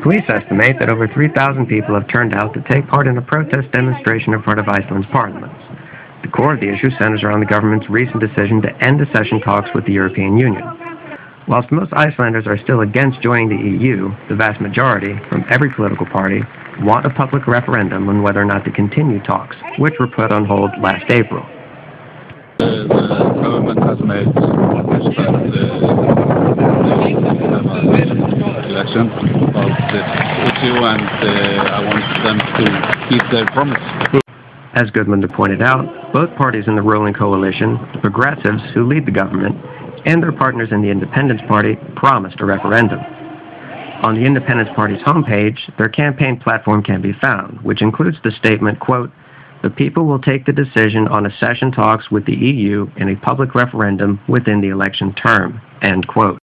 Police estimate that over 3,000 people have turned out to take part in a protest demonstration in front of Iceland's parliament. The core of the issue centers around the government's recent decision to end accession talks with the European Union. Whilst most Icelanders are still against joining the EU, the vast majority, from every political party, want a public referendum on whether or not to continue talks, which were put on hold last April. The government has made promise that election about this issue, and I want them to keep their promise. As Goodman pointed out, both parties in the ruling coalition, the Progressives, who lead the government, and their partners in the Independence Party, promised a referendum. On the Independence Party's homepage, their campaign platform can be found, which includes the statement, quote, "The people will take the decision on accession talks with the EU in a public referendum within the election term," end quote.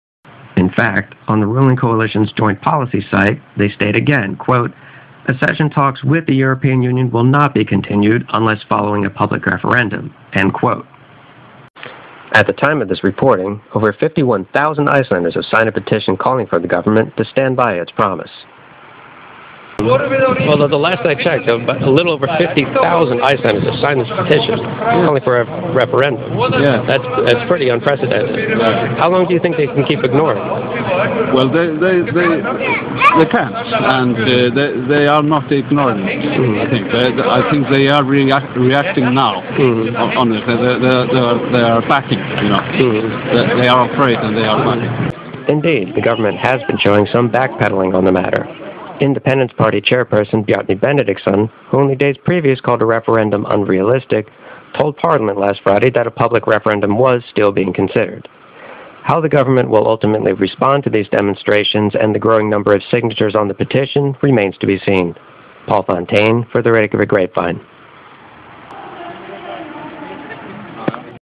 In fact, on the ruling coalition's joint policy site, they state again, quote, "Accession talks with the European Union will not be continued unless following a public referendum," end quote. At the time of this reporting, over 51,000 Icelanders have signed a petition calling for the government to stand by its promise. Well, the last I checked, a little over 50,000 Icelanders have signed this petition calling for a referendum. Yeah. That's pretty unprecedented. How long do you think they can keep ignoring? Well, they can't, and they are not ignoring it. I think they are reacting now. On it, they are backing. They are afraid and they are backing. Indeed, the government has been showing some backpedaling on the matter. Independence Party chairperson Bjarni Benediktsson, who only days previous called a referendum unrealistic, told Parliament last Friday that a public referendum was still being considered. How the government will ultimately respond to these demonstrations and the growing number of signatures on the petition remains to be seen. Paul Fontaine for the Reykjavik Grapevine.